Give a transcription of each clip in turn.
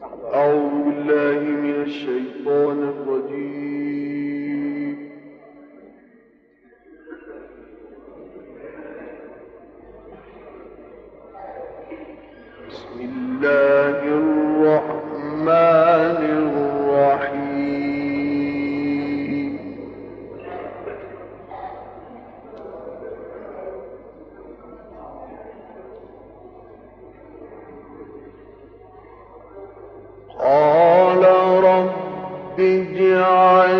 أعوذ بالله من الشيطان الرجيم. بسم الله الرحمن الرحيم. قال رب اجعل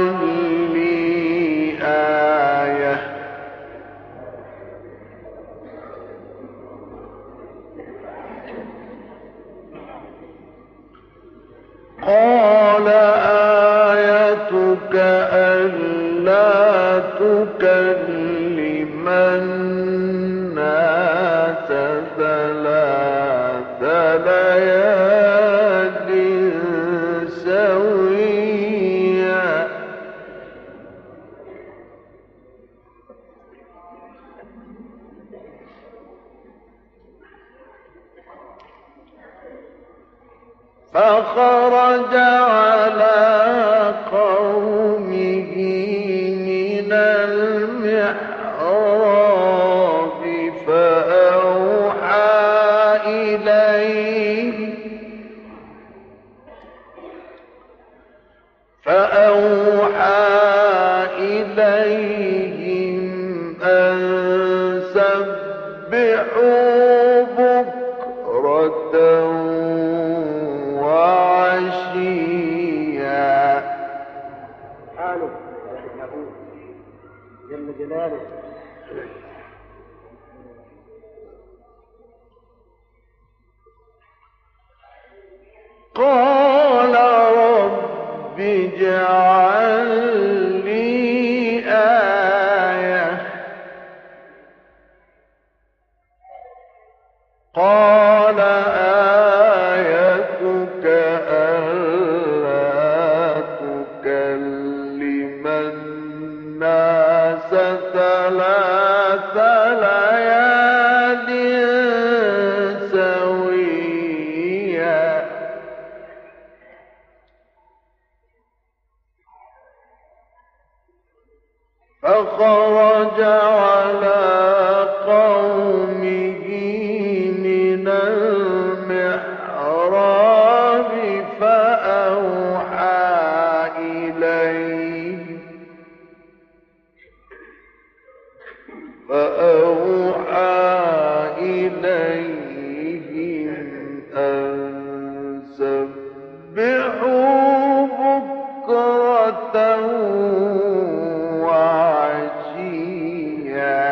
لي آية قال آيتك ألا تكلم الناس ثلاث ليال سويا فخرج على قومه من المحراب فأوحى إليهم أن سبحوا بكرة وعشيا. حاله جل جلاله. قال رب اجعل لي آية قال آيتك ألا تكلم الناس ثلاث ليال سويا فخرج على قومه من المحراب فأوحى إليهم أن سبحوا بكرة وعشيا.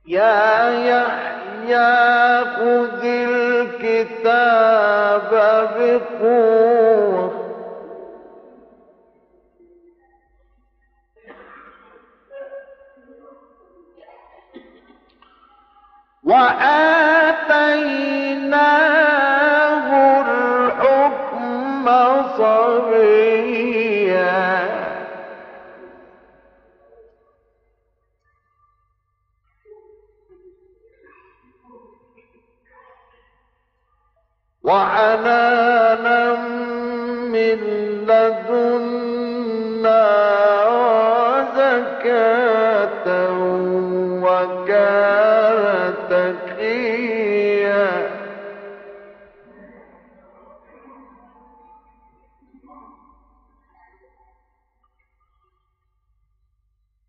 يا يحيى خذ الكتاب بقوة وآتيناه الحكم صبيا وحنانا من لدنا وزكاة وكان تقيا.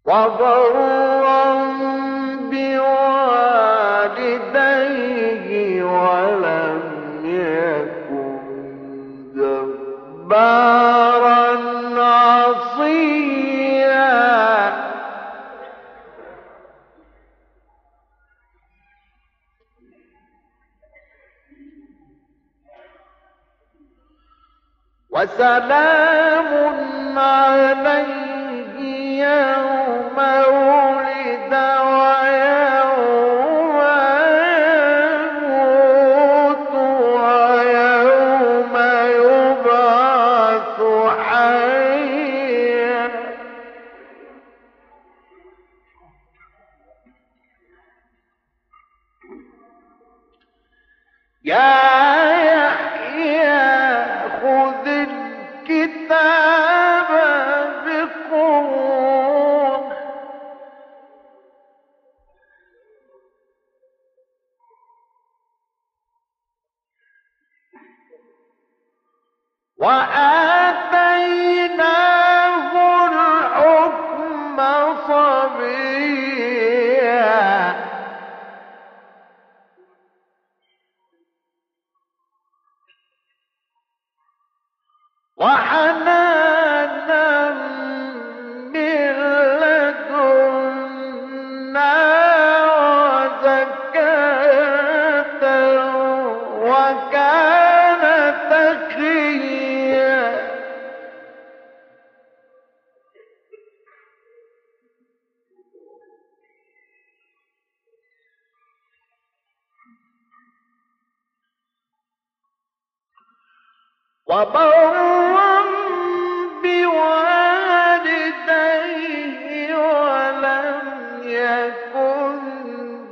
وبرا بوالديه ولم يكن جبارا عصيا. وسلام عليه يوم ولد ويوم يموت ويوم يبعث حيا. يحيى خذ الكتاب بقوة وآتيناه الحكم صبيا وحنانا من لدنا وزكاة وكان تقيا وبرا بوالديه ولم يكن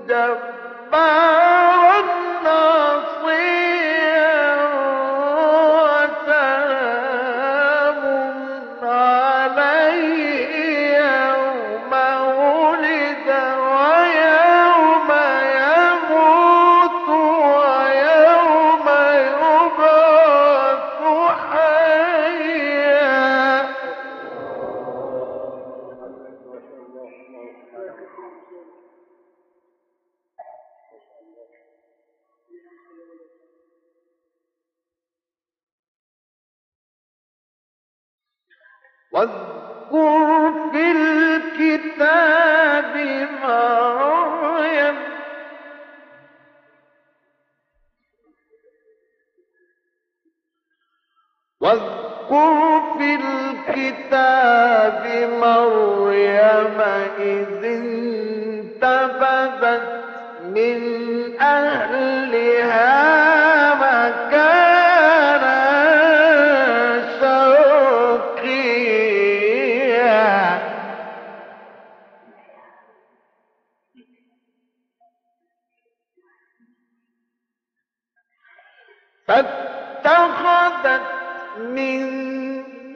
جبارا عصيا وسلام عليه يوم ولد ويوم يموت ويوم يبعث حيا واذكر في الكتاب مريم واذكر في الكتاب مريم إذ انتبذت من أهلها مكانا شرقيا فاتخذت من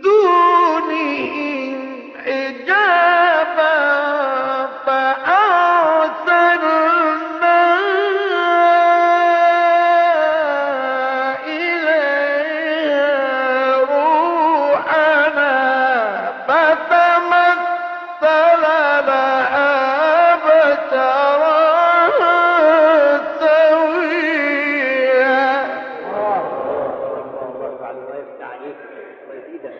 دونهم حجابا فأرسلنا إليها روحنا فتمثل لها بشرا سويا الله يفتح عليك ويزيدك.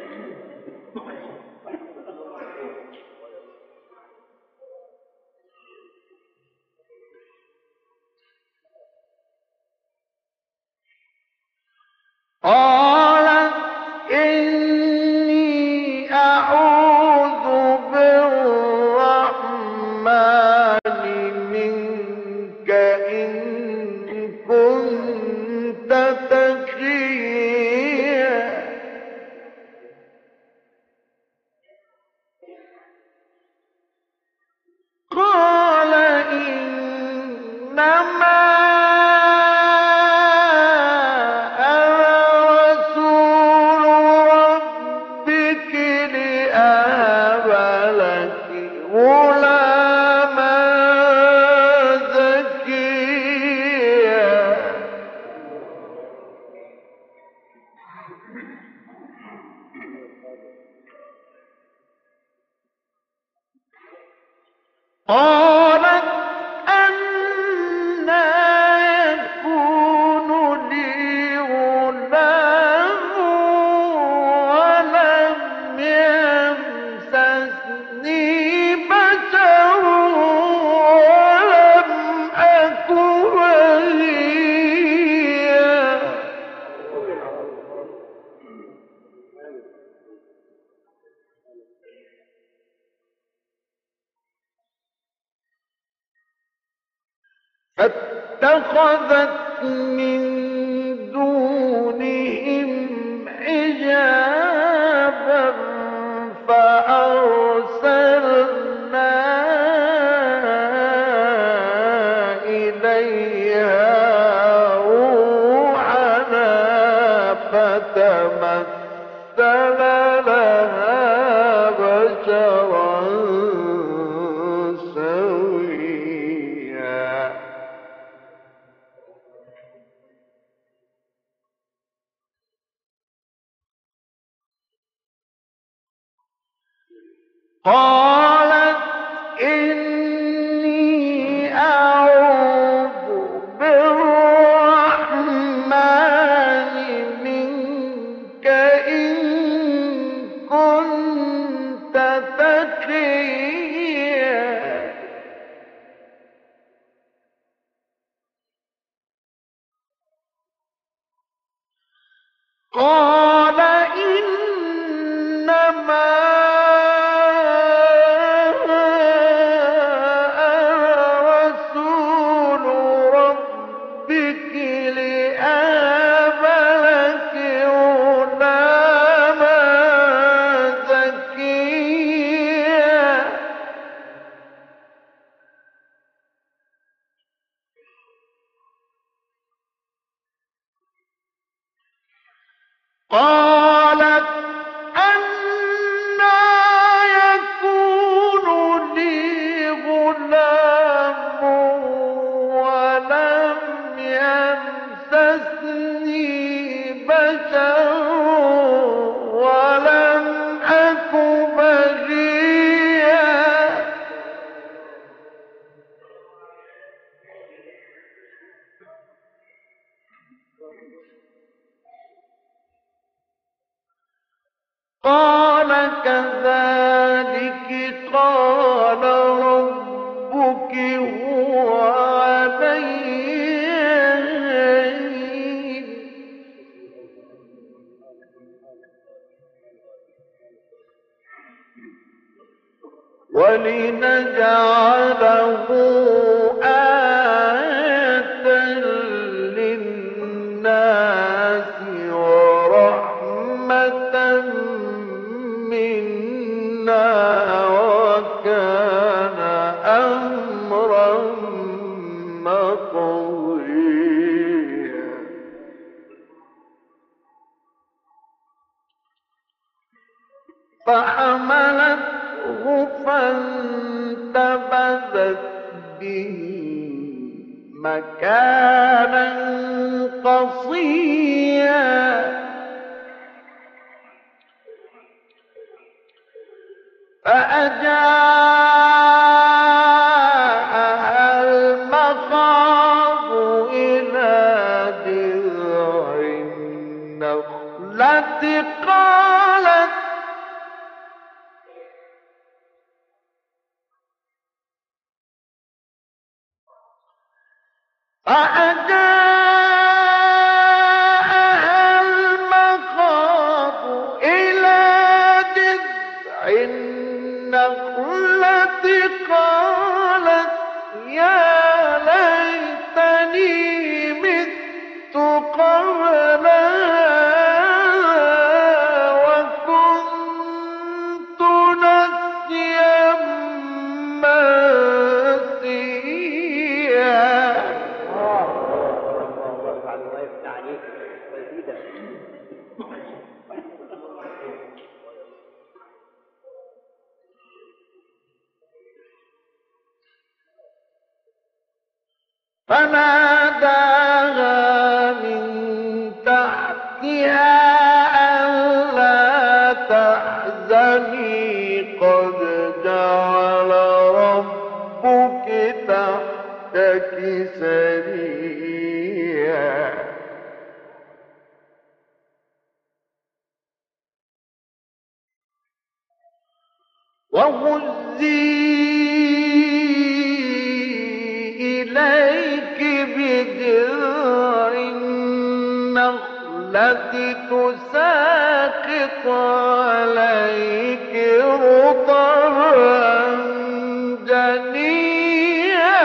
قالت إني أعوذ بالرحمن منك إن كنت تقيا قال إنما أنا رسول ربك لأهب لك غلاما زكيا قالت أنى يكون لي غلام ولم يمسسني بشر ولم أك بغيا فاتخذت من دونهم حجابا فأرسلنا إليها روحنا قالت إني أعوذ بالرحمن منك إن كنت تقيا. قال إنما قالت أنى يكون لي غلام ولم يمسسني بشر ولم أك بغيا. قال كذلك قال ربك هو علي هين ولنجعله آية للناس ورحمة منا وكان أمرا مقضيا. فحملته فانتبذت به مكانا قصيا. فأجاءها المخاض إلى جذع النخلة قالت يا ليتني مت قبل هذا وكنت نسيا منسيا. الله يفتح عليك ويزيدك. فناداها من تحتها ألا تحزني قد جعل ربك تحتك سريا. وهزي إليك بجذع النخلة تساقط عليك رطبا جنيا.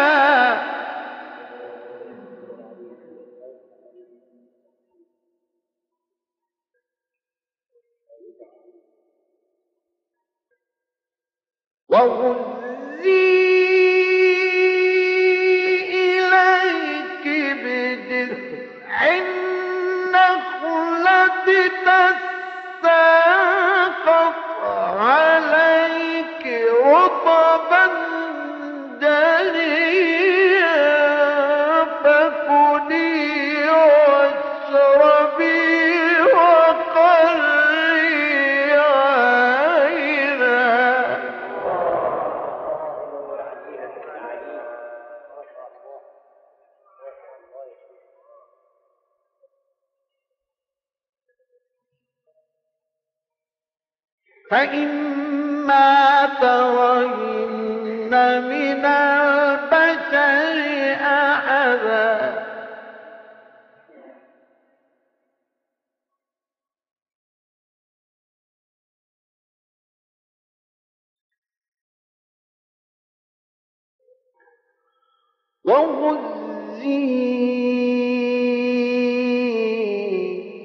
وهزي إليك بجذع النخلة تساقط عليك رطبا فإما ترين من البشر أحدا وهزي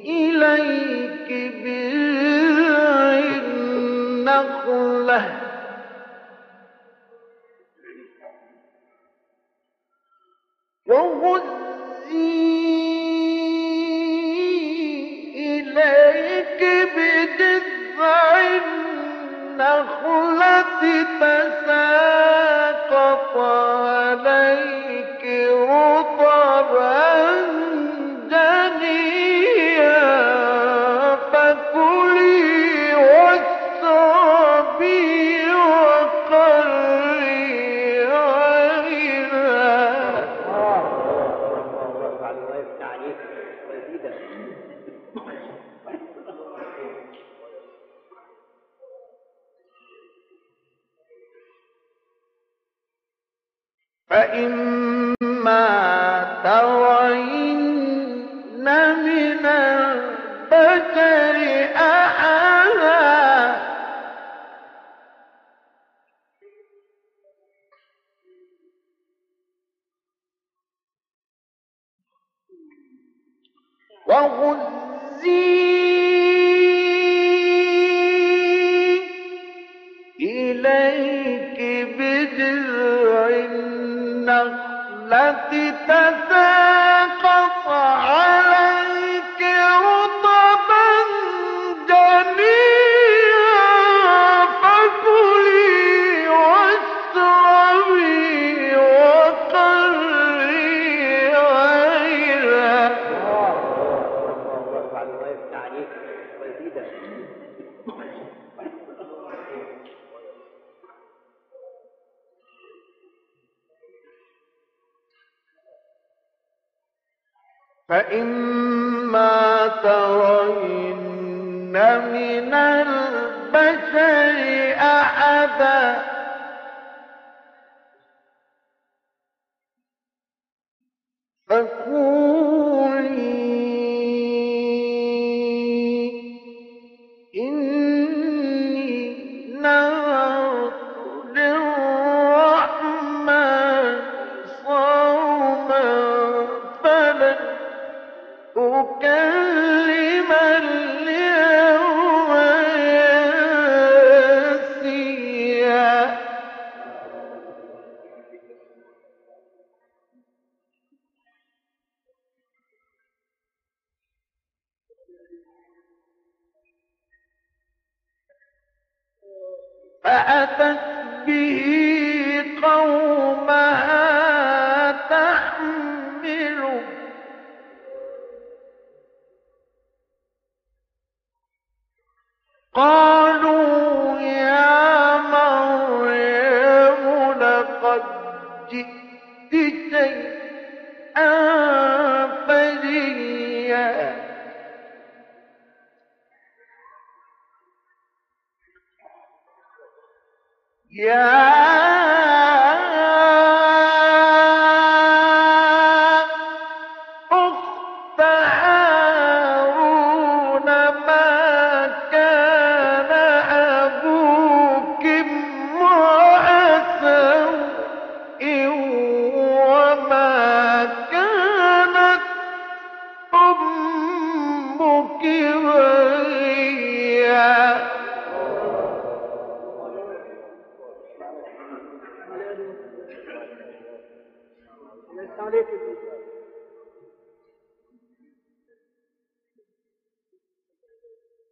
إليك بجذع النخلة وهزي إليك بجذع النخلة تساقط عليك رطبا جنيا فكلي واشربي وقري عينا. الله على الله يفتح عليك ويزيدك. فإما ترين من البشر أحدا وهزي إليك بجذع النخلة تساقط عليك رطبا جنيا فكلي واشربي وقري عينا. الله على الله يفتح عليك ويزيدك. فإما ترين من البشر أحدا فقولي إني نذرت للرحمن صوما فلن أكلم اليوم إنسيا. فأتت به قومها تحمله قالوا يا مريم لقد جئت شيئا فريا يا أخت هارون ما كان أبوك امرأ سوء وما كانت أمك بغيا.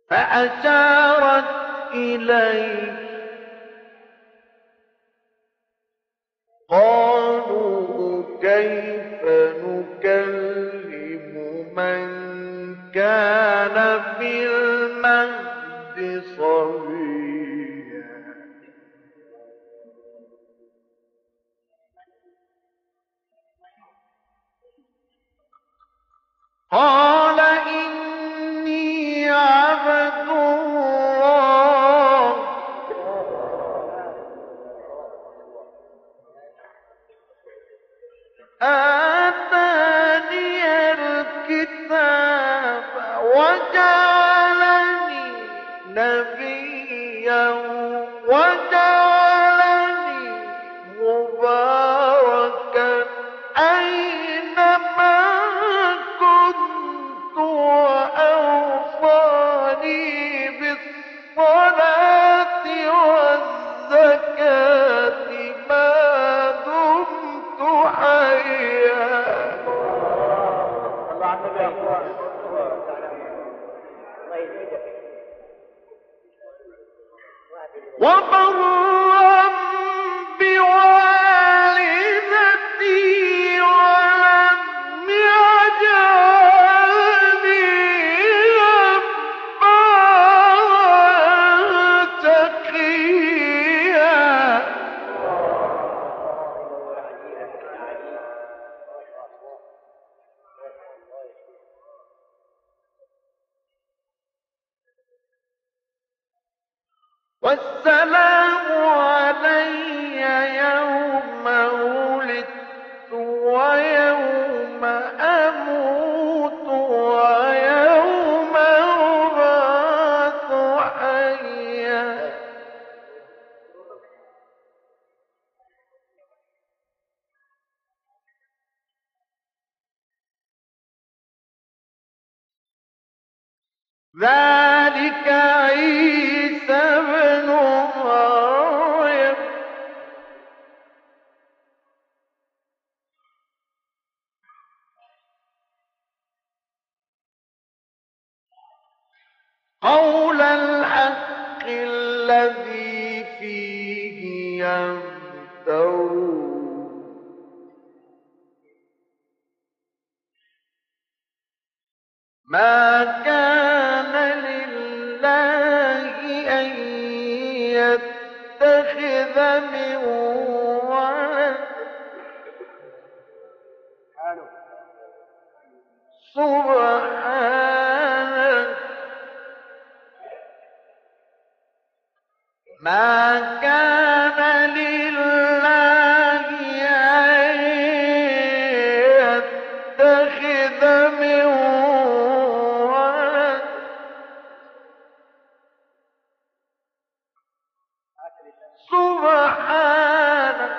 فأشارت إليه قالوا كيف نكلم من كان في المهد صبيا. قال إني عبد الله آتاني الكتاب وجعلني نبيا وجعلني مباركا أينما كنت وأوصاني بالصلاة والزكاة ما دمت حيا. الله عز وجل. الله يزيدك. وبرا بوالدتي ولم يجعلني جبارا شقيا. والسلام علي يوم ولدت ويوم أموت ويوم أبعث حيا. ذلك عيسى ابن مريم قول الحق الذي فيه يمترون. ما كان لله أن يتخذ من ولد سبحانه. ما كان لله أن يتخذ من ولد سبحانه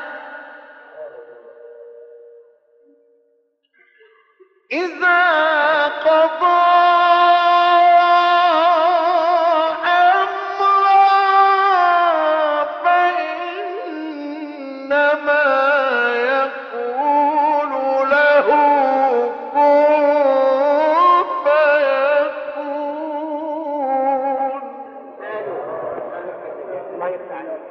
إذا قضى أمرا فإنما يقول له كن فيكون. الله يفتح عليك.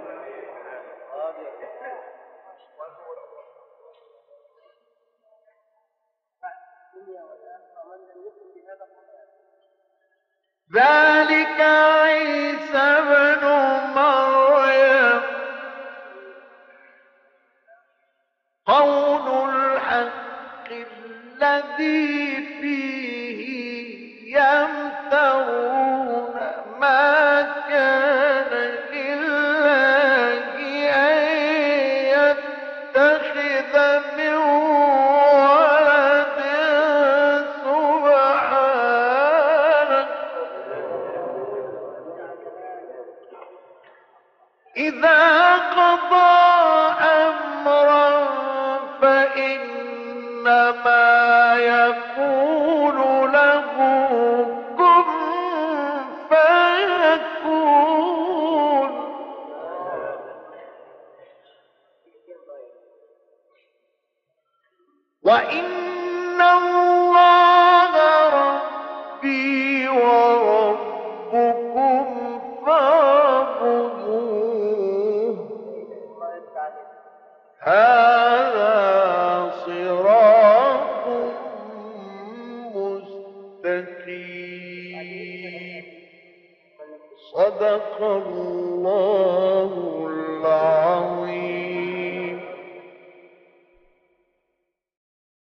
ذلك عيسى ابن مريم قول الحق الذي فيه يمترون. ما كان لله أن يتخذ من ولد سبحانه إذا قضى أمرا فإنما يقول له كن فيكون. وإن الله ربي وربكم فاعبدوه هذا صراط مستقيم. صدق الله العظيم.